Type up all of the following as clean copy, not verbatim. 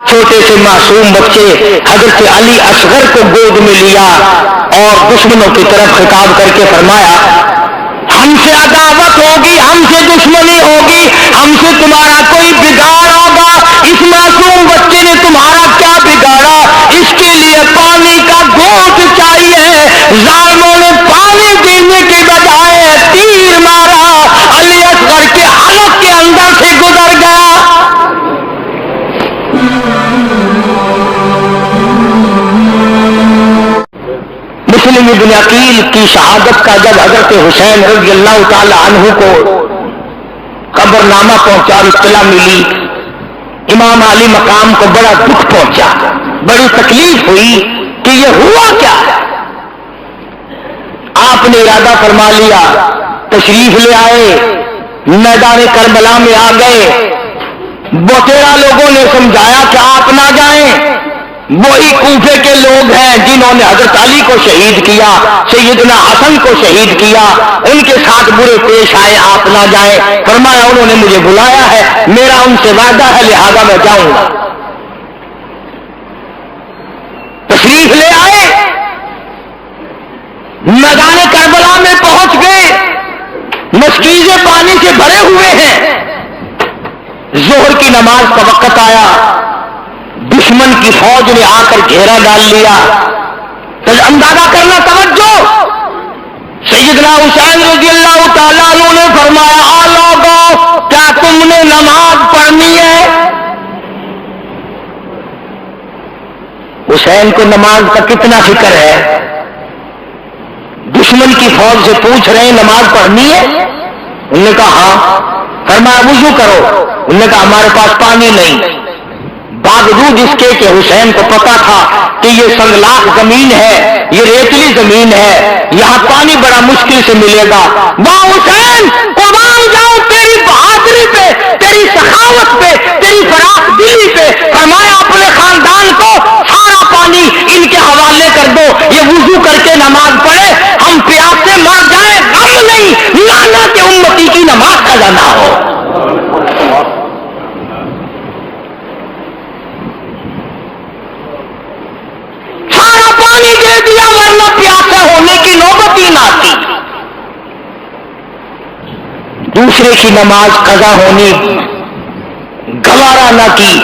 چھوٹے سے معصوم بچے حضرت علی اصغر کو گود میں لیا اور دشمنوں کی طرف خطاب کر کے فرمایا ہم سے عداوت ہوگی، ہم سے دشمنی ہوگی، ہم سے تمہارا کوئی بگاڑ ہوگا، اس معصوم بچے نے تمہارا کیا بگاڑا؟ اس کے لیے پانی کا گھونٹ چاہیے، ظالموں نے پانی پینے کے بجائے تیر مارا، علی اصغر کے حلق کے اندر سے گزر گیا۔ مسلم ابن عقیل کی شہادت کا جب حضرت حسین رضی اللہ تعالی عنہ کو قبرنامہ پہنچا اور اطلاع ملی، امام علی مقام کو بڑا دکھ پہنچا، بڑی تکلیف ہوئی کہ یہ ہوا کیا ہے۔ آپ نے ارادہ فرما لیا، تشریف لے آئے، میدان کربلا میں آ گئے۔ بوتیرا لوگوں نے سمجھایا کہ آپ نہ جائیں، وہی کوفے کے لوگ ہیں جنہوں نے حضرت علی کو شہید کیا، سیدنا حسن کو شہید کیا، ان کے ساتھ برے پیش آئے، آپ نہ جائیں۔ فرمایا انہوں نے مجھے بلایا ہے، میرا ان سے وعدہ ہے، لہذا میں جاؤں گا۔ تشریف لے آئے، میدان کربلا میں پہنچ گئے، مشکیزیں پانی سے بھرے ہوئے ہیں، ظہر کی نماز کا وقت آیا، دشمن کی فوج نے آ کر گھیرا ڈال لیا۔ تو اندازہ کرنا، توجہ، سیدنا حسین رضی اللہ تعالیٰ عنہ نے فرمایا آ لوگو، کیا تم نے نماز پڑھنی ہے؟ حسین کو نماز کا کتنا فکر ہے، دشمن کی فوج سے پوچھ رہے ہیں نماز پڑھنی ہے؟ انہوں نے کہا ہاں۔ فرمایا وضو کرو، انہوں نے کہا ہمارے پاس پانی نہیں۔ باوجود اس کے کہ حسین کو پتا تھا کہ یہ سنگلاخ زمین ہے، یہ ریتلی زمین ہے، یہاں پانی بڑا مشکل سے ملے گا، واہ حسین قربان جاؤ تیری بہادری پہ، تیری سخاوت پہ، تیری فراخ دلی پہ۔ فرمایا اپنے خاندان کو سارا پانی ان کے حوالے کر دو، یہ وضو کر کے نماز پڑھے، ہم پیاس سے مر جائیں، غم نہیں، لعنت امتی کی نماز قضا نہ ہو۔ دے دیا ورنہ پیاسے ہونے کی نوبت ہی نہ آتی۔ دوسرے کی نماز قضا ہونی گوارا نہ کی،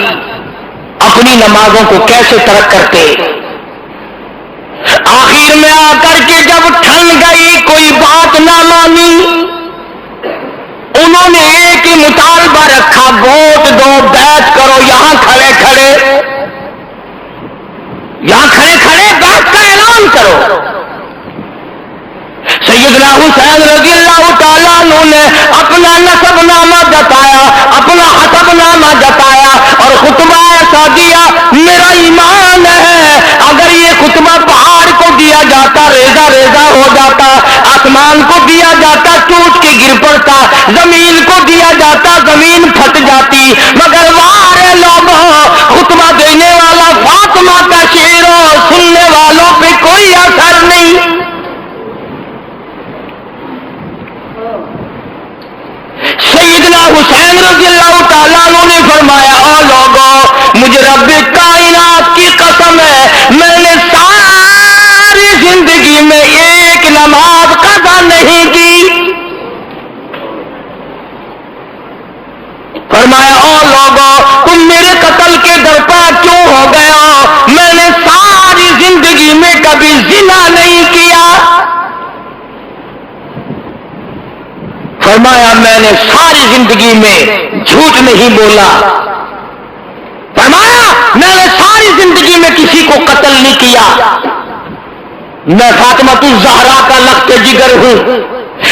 اپنی نمازوں کو کیسے ترک کرتے۔ آخر میں آ کر کے جب ٹھن گئی، کوئی بات نہ مانی، انہوں نے ایک ہی مطالبہ رکھا، ووٹ دو، بیعت کرو، یہاں کھڑے کھڑے بیعت کا اعلان کرو۔ سیدنا حسین رضی اللہ تعالیٰ عنہ نے اپنا نسب نامہ جتایا، اپنا حسب نامہ جتایا اور خطبہ ایسا دیا، میرا ایمان ہے اگر یہ خطبہ پہاڑ کو دیا جاتا ریزہ ریزہ ہو جاتا، آسمان کو دیا جاتا ٹوٹ کے گر پڑتا، زمین کو دیا جاتا زمین پھٹ جاتی، مگر وارے لوگوں خطبہ دینے والا فاطمہ کا شعر ہو، سننے والوں پہ کوئی اثر نہیں۔ سیدنا حسین رضی اللہ تعالیٰ عنہ نے فرمایا او لوگوں، مجھے رب کائنات کی قسم ہے، میں نے ساری زندگی میں ایک نماز قضا نہیں کی۔ فرمایا او لوگوں، تم میرے قتل کے درپا کیوں ہو گئے ہو؟ میں نے ساری زندگی میں کبھی زنا نہیں کیا۔ فرمایا میں نے ساری زندگی میں جھوٹ نہیں بولا۔ فرمایا میں نے ساری زندگی میں کسی کو قتل نہیں کیا۔ میں فاطمۃ الزہرا کا لخت جگر ہوں،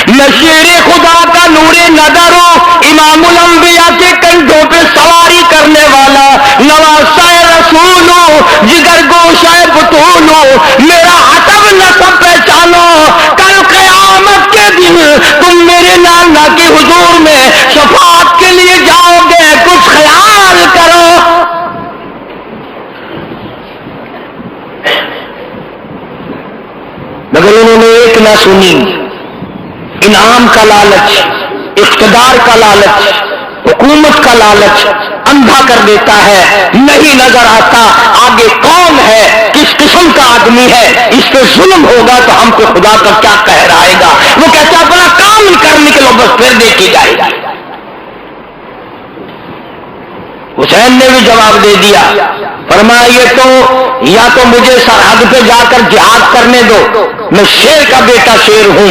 میں شیر خدا کا نور نظر ہوں، امام الانبیاء کے کندھوں پہ سواری کرنے والا نواسہ رسول ہوں، جگر گوشہ بطول ہوں، میرا حسب نسب پہچانو، کل قیامت کے دن تم میرے نانا کے حضور میں شفاعت کے لیے جاؤ گے، کچھ خیال کرو۔ مگر انہوں نے ایک نہ سنی، انعام کا لالچ، اقتدار کا لالچ، حکومت کا لالچ اندھا کر دیتا ہے، نہیں نظر آتا آگے کون ہے، کس قسم کا آدمی ہے، اس پہ ظلم ہوگا تو ہم کو خدا کا کیا قہر آئے گا۔ وہ کہتا ہے اپنا کام کر نکلو، بس پھر دیکھی جائے گی۔ حسین نے بھی جواب دے دیا، فرمایا یہ تو یا تو مجھے سرحد پہ جا کر جہاد کرنے دو، میں شیر کا بیٹا شیر ہوں،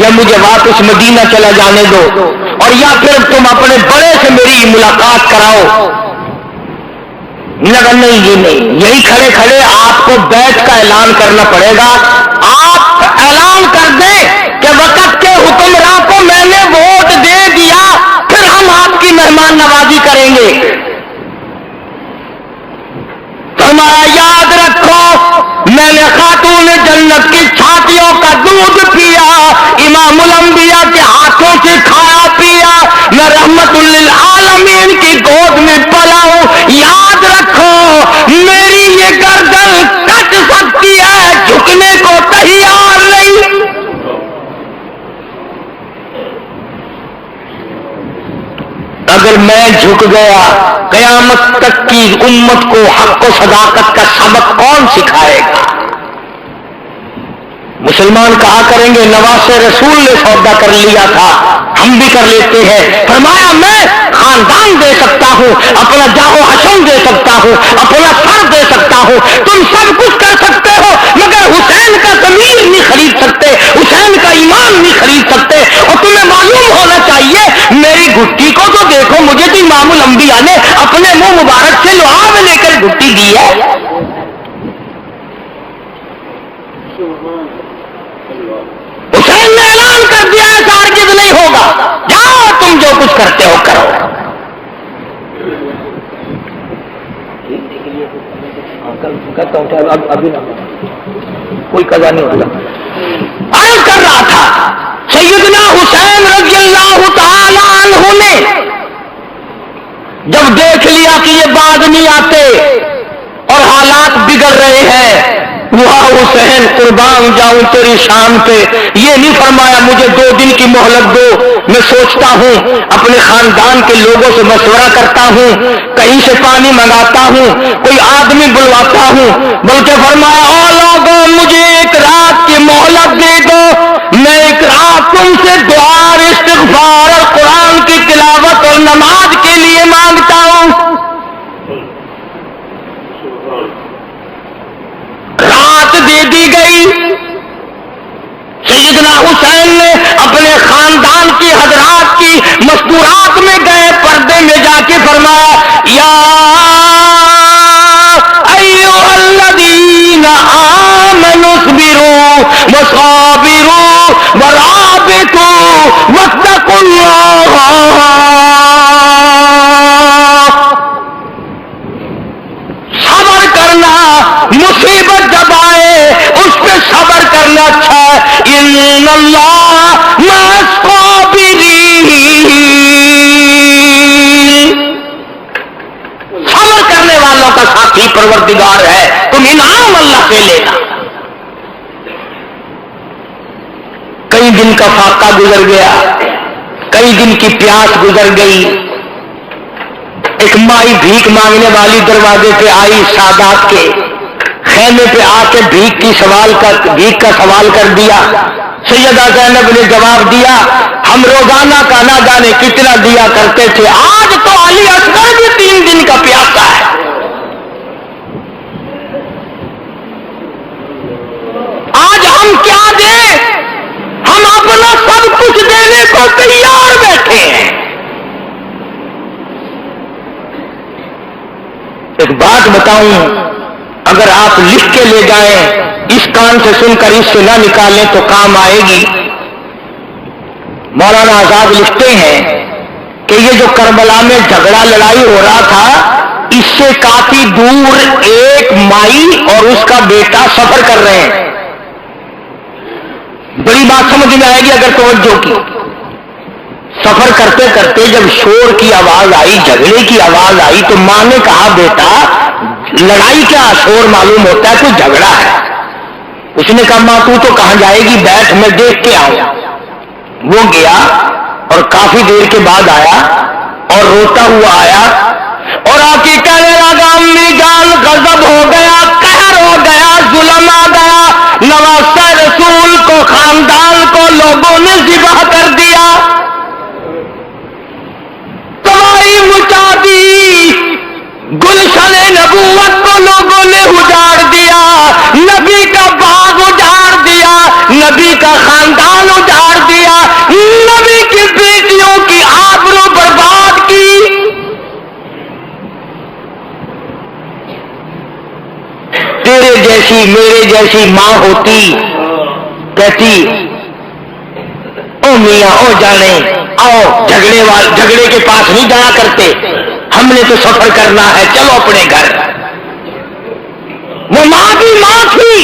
یا مجھے واپس مدینہ چلا جانے دو، اور یا پھر تم اپنے بڑے سے میری ملاقات کراؤ۔ نہیں جی نہیں، یہی کھڑے کھڑے آپ کو بیعت کا اعلان کرنا پڑے گا۔ آپ اعلان کر دیں کہ وقت کے حکمراں کو میں نے ووٹ دے دیا، پھر ہم آپ کی مہمان نوازی کریں گے۔ فرمایا یاد رکھو میں نے خاتون جنت کی چھاتیوں کا دودھ پیا، امام الانبیاء کے ہاتھوں سے کھایا پیا، میں رحمت للعالمین کی گود میں پلا ہوں۔ یاد رکھو میری یہ گردن کٹ سکتی ہے، جھکنے کو تیار نہیں۔ اگر میں جھک گیا قیامت تک کی امت کو حق و صداقت کا سبق کون سکھائے گا؟ مسلمان کہا کریں گے نواسے رسول نے سودا کر لیا تھا، ہم بھی کر لیتے ہیں۔ فرمایا میں خاندان دے سکتا ہوں، اپنا جاہ و حشم دے سکتا ہوں، اپنا سر دے سکتا ہوں، تم سب کچھ کر سکتے ہو، مگر حسین کا ضمیر نہیں خرید سکتے، حسین کا ایمان نہیں خرید سکتے۔ اور تمہیں معلوم ہونا چاہیے میری گھٹی کو تو دیکھو، مجھے تو امام الانبیاء نے اپنے منہ مبارک سے لعاب لے کر گھٹی دی ہے۔ حسین نے اعلان کر دیا ہے ہرگز نہیں ہوگا، جاؤ تم جو کچھ کرتے ہو کرو۔ ابھی کوئی قضا نہیں ہوتا۔ عرض کر رہا تھا سیدنا حسین رضی اللہ تعالی عنہ نے جب دیکھ لیا کہ یہ باز نہیں آتے اور حالات بگڑ رہے ہیں، واہ حسین قربان جاؤں تیری شان پہ، یہ نہیں فرمایا مجھے 2 دن کی مہلت دو، میں سوچتا ہوں اپنے خاندان کے لوگوں سے مشورہ کرتا ہوں، کہیں سے پانی منگاتا ہوں، کوئی آدمی بلواتا ہوں، بلکہ فرمایا او لوگوں مجھے 1 رات کی مہلت دے دو، میں 1 رات تم سے دعا اور استغفار اور قرآن کی تلاوت اور نماز کے لیے مانگتا ہوں۔ رات دے دی گئی، سیدنا حسین نے اپنے خاندان کی حضرات کی مستورات میں گئے، پردے میں جا کے فرمایا یا ایھا الذین آمنوا اصبروا وصابروا ورابطوا واتقوا اللہ۔ صبر کرنا، مصیبت جب آئے اس پہ صبر کرنا اچھا ہے، ان اللہ مع الصابرین، صبر کرنے والوں کا ساتھی پروردگار ہے، تم انعام اللہ سے لینا۔ کئی دن کا فاقہ گزر گیا، کئی دن کی پیاس گزر گئی، ایک مائی بھیک مانگنے والی دروازے پہ آئی، سادات کے خیمے پہ آ کے بھیک کا سوال کر دیا۔ سیدہ زینب نے جواب دیا ہم روزانہ کا نہ جانے کتنا دیا کرتے تھے، آج تو علی اصغر بھی 3 دن کا پیاسا ہے۔ آج ہم کیا دیں؟ ہم اپنا سب کچھ دینے کو تیار بیٹھے ہیں۔ ایک بات بتاؤں، اگر آپ لکھ کے لے جائیں، اس کان سے سن کر اس سے نہ نکالیں تو کام آئے گی۔ مولانا آزاد لکھتے ہیں کہ یہ جو کربلا میں جھگڑا لڑائی ہو رہا تھا، اس سے کافی دور ایک مائی اور اس کا بیٹا سفر کر رہے ہیں۔ بڑی بات سمجھ میں آئے گی اگر توجہ کی۔ سفر کرتے کرتے جب شور کی آواز آئی، جھگڑے کی آواز آئی، تو ماں نے کہا بیٹا لڑائی کیا، شور معلوم ہوتا ہے کوئی جھگڑا ہے۔ اس نے کہا ماں تو کہاں جائے گی، بیٹھ میں دیکھ کے آؤں۔ وہ گیا اور کافی دیر کے بعد آیا اور روتا ہوا آیا اور آ کے کہنے لگا امی جان غضب ہو گیا، قہر ہو گیا، ظلم آ گیا، نواسہ رسول کو، خاندان کو لوگوں نے ذبح کر دیا، تباہی مچا دی، گلشن نبوت کو لوگوں نے اجاڑ دیا، نبی کا باغ اجاڑ دیا، نبی کا خاندان اجاڑ دیا، نبی کی بیٹیوں کی آبرو برباد کی۔ تیرے جیسی میرے جیسی ماں ہوتی کہتی او میاں او جانے آؤ، جھگڑے کے پاس نہیں جایا کرتے، ہم نے تو سفر کرنا ہے، چلو اپنے گھر۔ وہ ماں بھی ماں تھی،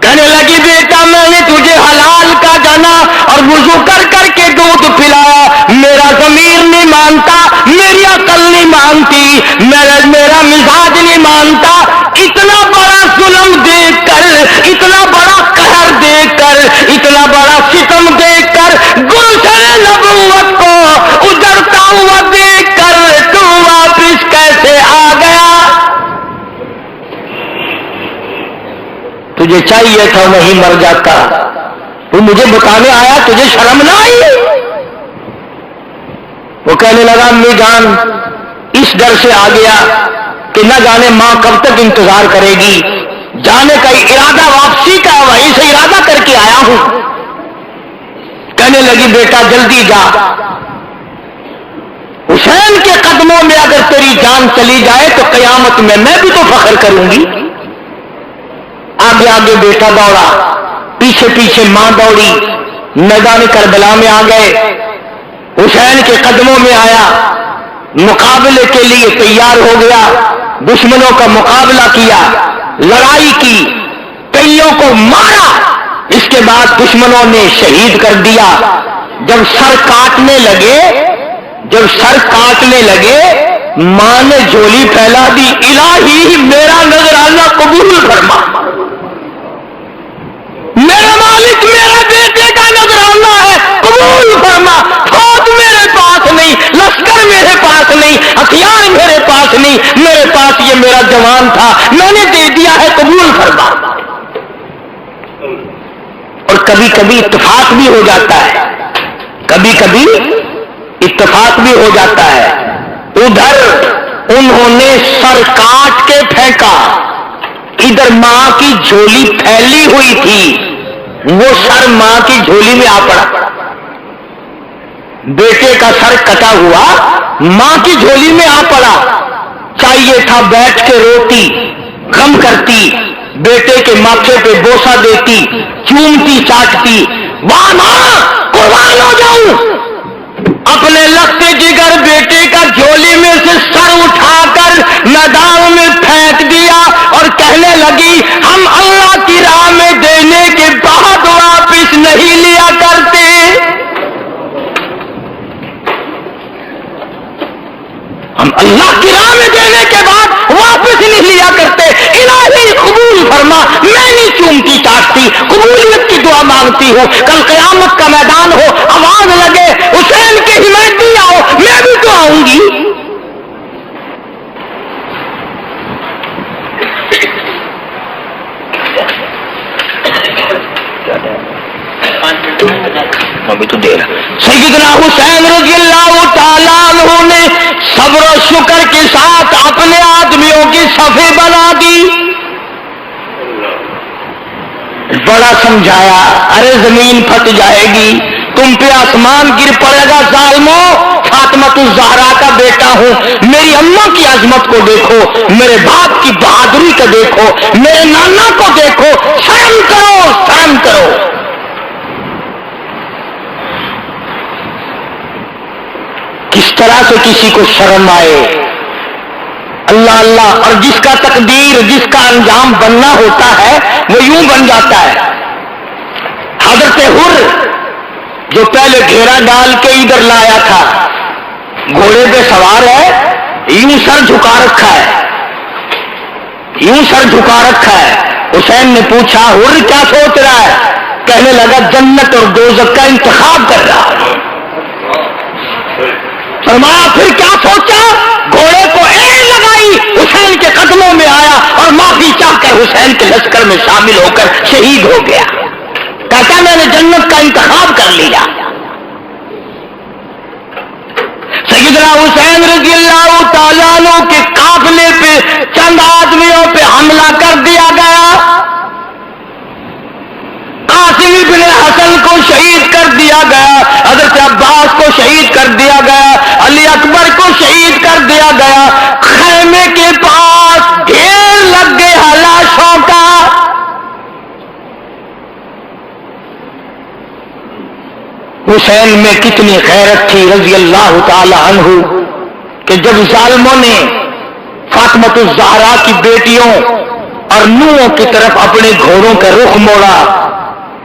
کہنے لگی بیٹا میں نے تجھے حلال کا جانا اور وضو کر کر کے دودھ پلایا، میرا ضمیر نہیں مانتا، میری عقل نہیں مانتی، میرا مزاج نہیں مانتا، اتنا بڑا ظلم دیکھ کر، اتنا بڑا قہر دیکھ کر، اتنا بڑا ستم دیکھ کر، گلشن نبوت کو اجڑتا ہوا دیکھ کر تو واپس کیسے آ گیا؟ تجھے چاہیے تھا وہیں مر جاتا، تو مجھے بتانے آیا، تجھے شرم نہ آئی؟ وہ کہنے لگا امی جان اس ڈر سے آ گیا کہ نہ جانے ماں کب تک انتظار کرے گی، جانے کا ارادہ واپسی کا وہیں سے ارادہ کر کے آیا ہوں۔ کہنے لگی بیٹا جلدی جا، حسین کے قدموں میں اگر تیری جان چلی جائے تو قیامت میں بھی تو فخر کروں گی۔ آگے آگے بیٹا دوڑا، پیچھے پیچھے ماں دوڑی، میدان کربلا میں آ گئے، حسین کے قدموں میں آیا، مقابلے کے لیے تیار ہو گیا، دشمنوں کا مقابلہ کیا، لڑائی کی، کئیوں کو مارا، اس کے بعد دشمنوں نے شہید کر دیا۔ جب سر کاٹنے لگے ماں نے جھولی پھیلا دی، الہی میرا نذرانہ قبول فرما، میرا مالک میرے بیٹے کا نذرانہ ہے، قبول فرما، فوج میرے پاس نہیں، لشکر میرے پاس نہیں، ہتھیار میرے پاس نہیں، میرے پاس یہ میرا جوان تھا، میں نے دے دیا ہے، قبول فرما۔ اور کبھی کبھی اتفاق بھی ہو جاتا ہے، کبھی کبھی اتفاق بھی ہو جاتا ہے۔ ادھر انہوں نے سر کاٹ کے پھینکا، ادھر ماں کی جھولی پھیلی ہوئی تھی، وہ سر ماں کی جھولی میں آ پڑا، بیٹے کا سر کٹا ہوا ماں کی جھولی میں آ پڑا۔ چاہیے تھا بیٹھ کے روتی، غم کرتی، بیٹے کے ماتھے پہ بوسہ دیتی، چومتی چاٹتی، واہ ماں قربان ہو جاؤں، اپنے لگتے جگر بیٹے کا جھولی میں سے سر اٹھا کر میدان میں پھینک دیا اور کہنے لگی ہم اللہ کی راہ میں دینے کے بعد واپس نہیں لیا کرتے۔ ہم اللہ کی راہ میں دینے کے بعد واپس نہیں لیا کرتے، الہی قبول فرما، میں نہیں چومتی چاٹتی، قبولیت کی دعا مانگتی ہوں، کل قیامت کا میدان ہو، آواز لگے حسین کی حمایت بھی آؤ، میں بھی تو آؤں گی۔ ابھی تو دے رہا سیدنا حسین رضی اللہ تعالیٰ عنہ نے صبر و شکر کے ساتھ اپنے آدمیوں کی صفیں بنا دی، بڑا سمجھایا، ارے زمین پھٹ جائے گی، تم پہ آسمان گر پڑے گا ظالموں، فاطمہ الزہرا کا بیٹا ہوں، میری اماں کی عظمت کو دیکھو، میرے باپ کی بہادری کو دیکھو، میرے نانا کو دیکھو، شرم کرو، شرم کرو۔ کس طرح سے کسی کو شرم آئے، اللہ اللہ، اور جس کا تقدیر، جس کا انجام بننا ہوتا ہے وہ یوں بن جاتا ہے۔ حضرت حر جو پہلے گھیرا ڈال کے ادھر لایا تھا، گھوڑے پہ سوار ہے، یوں سر جھکا رکھا ہے، یوں سر جھکا رکھا ہے۔ حسین نے پوچھا حر کیا سوچ رہا ہے؟ کہنے لگا جنت اور دوزخ کا انتخاب کر رہا ہے۔ فرمایا پھر کیا سوچا؟ گھوڑے کو ایڑ لگائی، حسین کے قدموں میں آیا اور معافی چاہ کر حسین کے لشکر میں شامل ہو کر شہید ہو گیا۔ کہتا میں نے جنت کا انتخاب کر لیا۔ سیدنا حسین رضی اللہ تعالیٰ عنہ کے قافلے پہ چند آدمیوں پہ حملہ کر دیا گیا، قاسم ابن حسن کو شہید کر دیا گیا، حضرت عباس کو شہید کر دیا گیا، علی اکبر کو شہید کر دیا گیا۔ خیمے کے پاس ڈھیر لگ گئے لاشوں کا۔ حسین میں کتنی غیرت تھی رضی اللہ تعالی عنہ کہ جب ظالموں نے فاطمۃ الزہرا کی بیٹیوں اور نوحوں کی طرف اپنے گھوڑوں کا رخ موڑا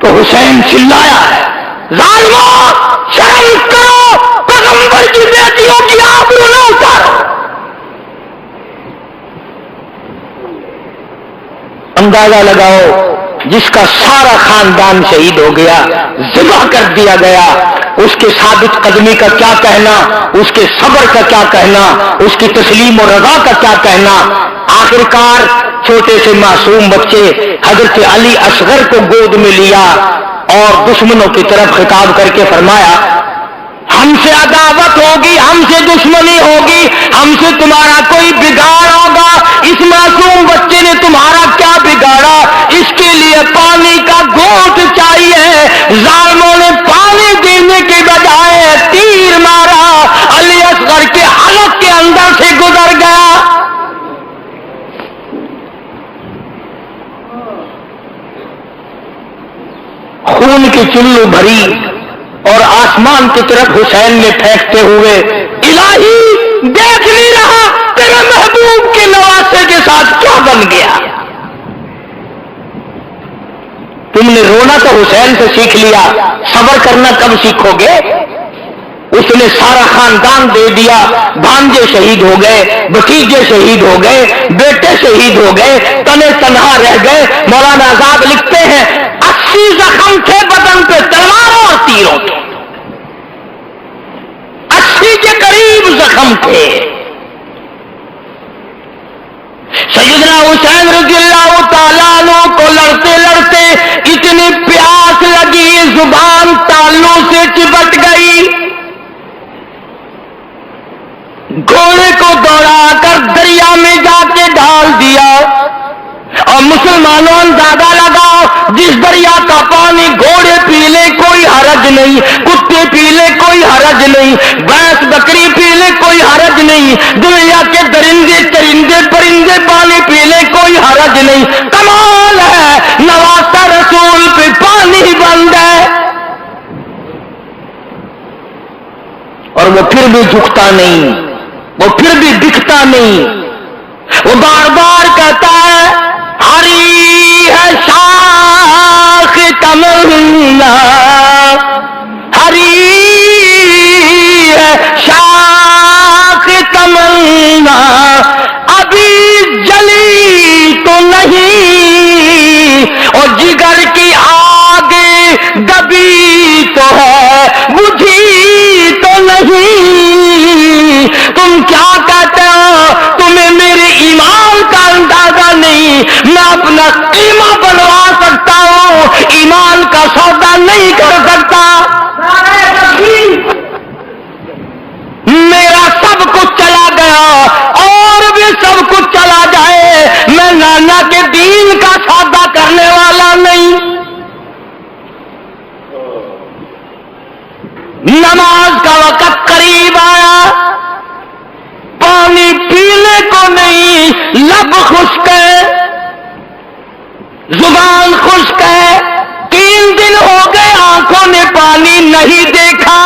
تو حسین چلایا، ظالموں شرم کرو، پیغمبر کی بیٹیوں کی آبرو نہ اتارو۔ اندازہ لگاؤ، جس کا سارا خاندان شہید ہو گیا، ذبح کر دیا گیا، اس کے ثابت قدمی کا کیا کہنا، اس کے صبر کا کیا کہنا، اس کی تسلیم و رضا کا کیا کہنا۔ آخرکار چھوٹے سے معصوم بچے حضرت علی اصغر کو گود میں لیا اور دشمنوں کی طرف خطاب کر کے فرمایا، ہم سے عداوت ہوگی، ہم سے دشمنی ہوگی، ہم سے تمہارا کوئی بگاڑ ہوگا، اس معصوم بچے نے تمہارا کیا بگاڑا؟ اس کے لیے پانی کا گھونٹ چاہیے۔ ظالموں نے پانی دینے کے بجائے تیر مارا، علی اصغر کے حلق کے اندر سے گزر گیا۔ خون کی چلو بھری اور آسمان کی طرف حسین نے پھینکتے ہوئے، الہی دیکھ نہیں رہا تیرے محبوب کے نواسے کے ساتھ کیا بن گیا؟ تم نے رونا تو حسین سے سیکھ لیا، صبر کرنا کب سیکھو گے؟ اس نے سارا خاندان دے دیا، بھانجے شہید ہو گئے، بھتیجے شہید ہو گئے، بیٹے شہید ہو گئے، تنے تنہا رہ گئے۔ مولانا آزاد لکھتے ہیں 80 زخم تھے بدن پہ تلواروں اور تیروں کے، 80 کے قریب زخم تھے۔ سیدنا حسین رضی اللہ تعالیٰ عنہ کو لڑتے لڑتے اتنی پیاس لگی، زبان تالوں سے چپٹ گئی، گھوڑے کو دوڑا کر دریا میں جا کے ڈال دیا۔ اور مسلمانوں اندازہ لگاؤ، جس دریا کا پانی گھوڑے پی لے کوئی حرج نہیں، کتے پی لے کوئی حرج نہیں، بھینس بکری پی لے کوئی حرج نہیں، دنیا کے درندے چرندے پرندے پانی پی لے کوئی حرج نہیں۔ کمال ہے، نواسہ رسول پہ پانی بند ہے، اور وہ پھر بھی جھکتا نہیں، وہ پھر بھی دکھتا نہیں، وہ بار بار کہتا ہے ہری ہے شاخ تمنا، ہری ہے شاخ تمنا، ابھی جلی تو نہیں، اور جگر کی آگ دبی تو ہے، بجھی تو نہیں۔ تم کیا کہتے ہو؟ تمہیں میرے ایمان کا اندازہ نہیں، میں اپنا قیمہ بنوا سکتا ہوں، ایمان کا سودا نہیں کر سکتا۔ میرا سب کچھ چلا گیا اور بھی سب کچھ چلا جائے، میں نانا کے دین کا سودا کرنے والا نہیں۔ نماز کا وقت قریب آیا، پانی پینے کو نہیں، لب خشک ہے، زبان خشک ہے، 3 دن ہو گئے آنکھوں نے پانی نہیں دیکھا۔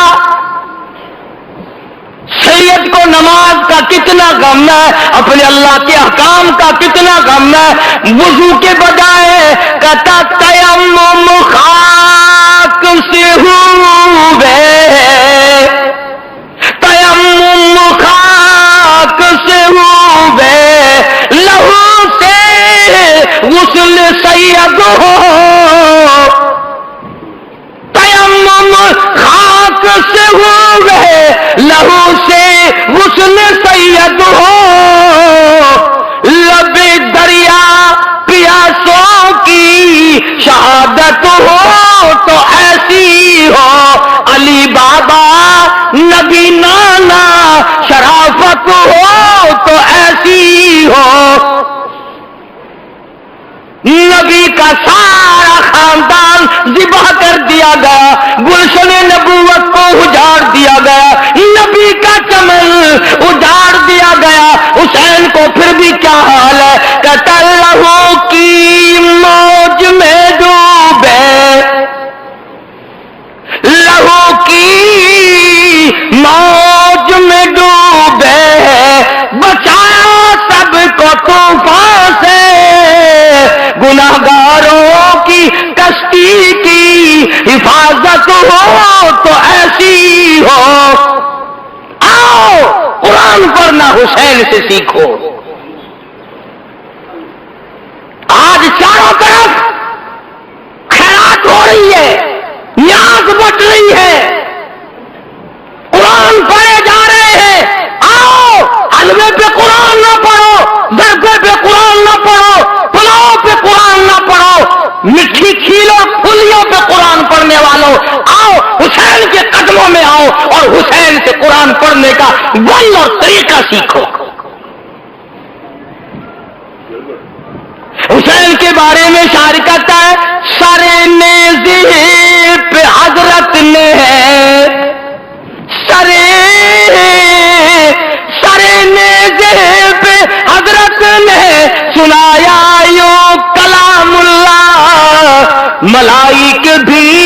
سید کو نماز کا کتنا غم ہے، اپنے اللہ کے احکام کا کتنا غم ہے، وضو کے بجائے کہتا تیمم خاک سے ہوئے، تیمم خاک سے ہوئے، لہو سے غسل سید ہو، تیمم خاک سے ہوئے، لہو سے ذبح کر دیا گیا، گلشن نبوت کو اجاڑ دیا گیا، نبی کا چمن اجاڑ دیا گیا، حسین کو پھر بھی کیا حال ہے؟ کہتا لہو کی موج میں ڈوبے، لہو کی موج میں ڈوبے، بچایا سب کو طوفان سے، گناہگاروں کی کشتی کی حفاظت ہو تو ایسی ہو۔ آؤ قرآن پڑھنا حسین سے سیکھو۔ آج چاروں طرف خیرات ہو رہی ہے، نیاز بٹ رہی ہے، قرآن پڑھے جا رہے ہیں۔ آؤ حلوے پہ قرآن نہ پڑھو، درگے پہ قرآن نہ پڑھو، پلاؤ پہ قرآن نہ پڑھو، مٹھی کھیلوں پھلیوں پہ قرآن پڑھنے والوں آؤ حسین کے قدموں میں آؤ اور حسین سے قرآن پڑھنے کا ول اور طریقہ سیکھو۔ حسین کے بارے میں شاعر کہتا ہے سارے نیزے پہ حضرت نے ہے، سارے نیزے پہ حضرت نے سنایا یوں کلام اللہ، ملائک بھی